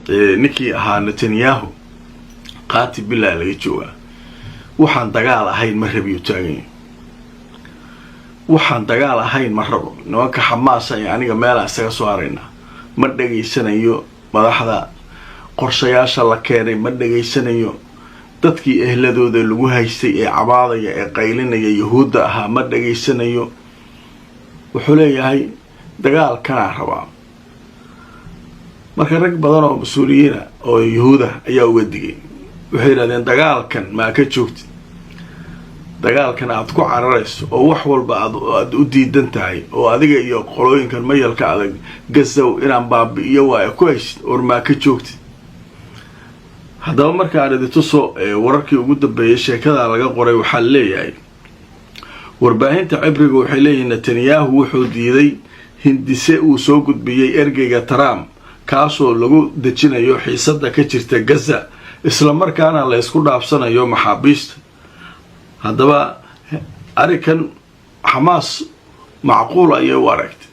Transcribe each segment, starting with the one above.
ninkii ahaa Netanyahu qaati bilaa laga joogaa waxaan dagaal ahayn ma rabiyo taagan waxaan dagaal ahayn ma rabo nimanka Xamaas ay aniga meel isaga soo arayna ma dhageysanayo madaxda qorshayaasha la keenay ma dhageysanayo dadkii ehladooda lagu haystay ee cabaadaya ee qaylinaya yahuudda ahaa ma dhageysanayo wuxuu leeyahay dagaal kana rabaa marka rag badan oo mas'uuliyiin oo yahuuda ayaa uga digay waxay yiraahdeen dagaalkan ma ka joogtid dagaalkan aad ku cararayso oo wax walba aad u diidan tahay oo adiga iyo qolooyinkan mayalka adag gasow inaan baabi'iyo waa ku haysid oo ma ka joogtid haddaba marka aan tuso wararkii ugu dambeeyay sheekada laga qoray waxa leeyahay warbaahinta cibriga waxay leeyihiin Netanyahu wuxuu diiday hindise uu soo gudbiyay ergeyga Trump kaasoo lagu dejinayo xiisada ka jirta Gaza isla markaana la isku dhaafsanayo maxaabiista haddaba arikan Hamas macquul ay u aragtay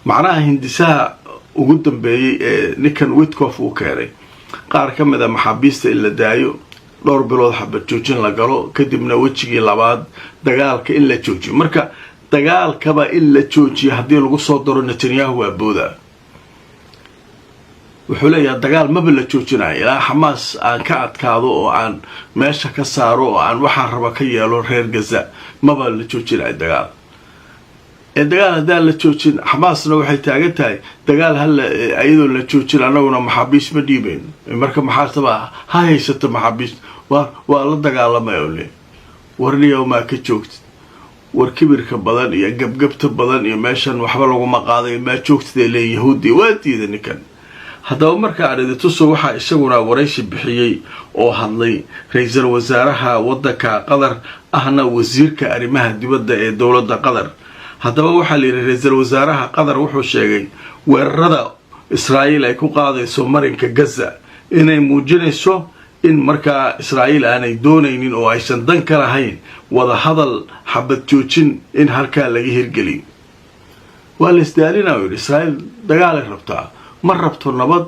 macnaha hindisaha ugu dambeeyay ee Nikan Witkoff uu keenay qaar ka mid ah maxaabiista in la daayo dhowr bilood xabad joojin la galo kadibna wajigii labaad dagaalka in la joojiyo marka dagaalkaba in la joojiyo hadii lagu soo daro Netanyahu waa booda wuxuu leeyahay dagaal ma la joojinayo ilaa Hamas aan ka adkaado oo aan meesha ka saaro oo aan waxa raba ka yeelo reer Gaza ma la joojinayo dagaal hadaa la joojin Hamasna waxay taagan tahay dagaal hal ayadoo la joojin anaguna maxaabiis ma dhiibeen marka maxaasaba ha haysato maxaabiis waa la dagaalamayo le warniyo ma ka joogtid war kibirka badan iyo gabgabta badan iyo meeshan waxba lagu ma qaaday ma joogtid le yahuudi waa diiday ninkan haddaba marka aan tuso waxa isaguna waraysi bixiyay oo hadlay ra'iisul wasaaraha waddanka Qatar ahna wasiirka arrimaha dibadda ee dawladda Qatar haddaba waxa la yiri ra'iisul wasaaraha Qatar wuxuu sheegay weerarada Israa'iil ay ku qaadayso marinka Gaza inay muujinayso in marka Israa'iil aanay doonaynin oo aysan dan ka lahayn wada hadal xabad joojin in halka laga hirgeliyo waa la isdaalinayo Israa'iil dagaal ay rabtaa ma rabto nabad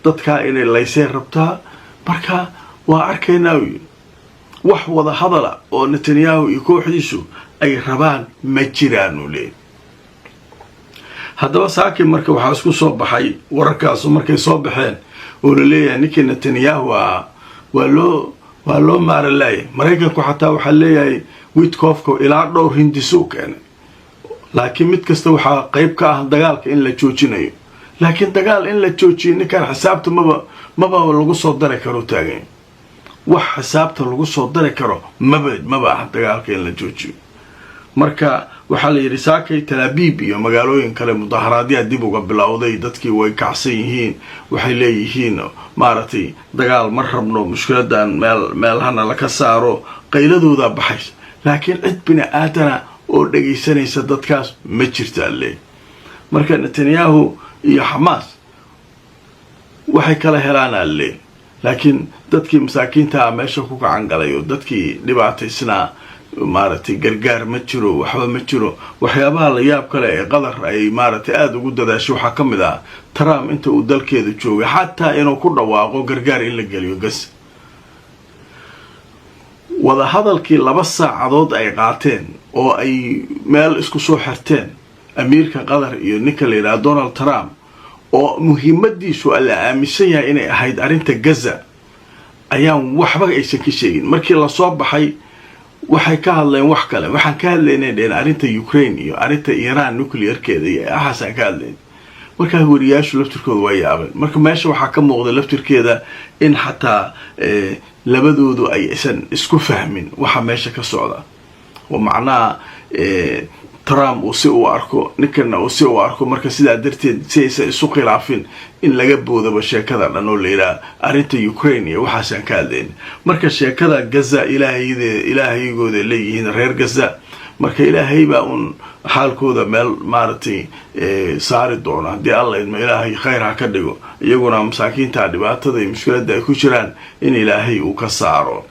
dadka inay laysay rabtaa marka waa arkaynaa wax wada hadala oo Netanyahu iyo kooxdiisu ay rabaan ma jiraan ule haddaba saakin marka waxa isku soo baxay wararkaas markay soo baxeen oo la leeyahay ninkii Netanyahu waa loo maaralay Mareykanku xataa waxa leeyahay Witkoff ilaa dhowr hindiso keenay laakiin mid kasta waxa qayb ka ah dagaalka in la joojinayo laakiin dagaal in la joojiyo ninkan xisaabta maba lagu soo dari karo taagan wax xisaabta lagu soo dari karo maba dagaalka in la joojiyo marka waxa la yiri saakay Tel Aviv iyo magaalooyin kale mudaharaadyo dib uga bilowday dadkii way kacsan yihiin waxay leeyihiin maartay dagaal ma rabno mushkiladan meel hana la ka saaro qayladooda baxay laakiin cid bina aadana oo dhageysanaysa dadkaas ma jirtaa le marka Netanyahu iyo Hamas waxay kala helaan alle laakiin dadkii masaakiinta meesha ku gacan galayo dadkii dhibaataysna maartay gargaar ma jiro waxba ma jiro waxyaabaha la yaab kale ee Qatar ay maartay aad ugu dadaasho waxa kamid ah Trump inta uu dalkeedu joogay xataa inuu ku dhawaaqo gargaar in la geliyo gas wada hadalkii 2 saacadood ay qaateen oo ay meel isku soo xirteen amiirka Qatar iyo ninka la yiraahdo Donald Trump oo muhiimadiisu la aaminsan yahay inay ahayd arinta Gaza ayaan waxba aysan ka sheegin markii la soo baxay waxay ka hadleen wax kale waxaan ka hadlaynay arinta Ukraine iyo arinta Iran nuclearkeeda iyo ahaasan ka hadleen marka wariyaashu laftirkooda way yaabeen marka meesha waxa ka muuqda laftirkeeda in xataa labadoodu ay isku fahmin waxa meesha ka socda oo macnaha Trump uu si uu arko ninkana uu si uu arko marka sida darteed si ay isu khilaafin in laga boodaba sheekada dhan oo leeyahay arinta Ukraine iyo waxaan ka hadleen marka sheekada Gaza ilaahaygood leeyihiin reer Gaza marka ilaahay baa xaalkooda meel maartay saari doona hadii Allah in ilaahay khayr ha ka dhigo iyaguna masaakiinta dhibaatada iyo mushkilada ay ku jiraan in ilaahay uu ka saaro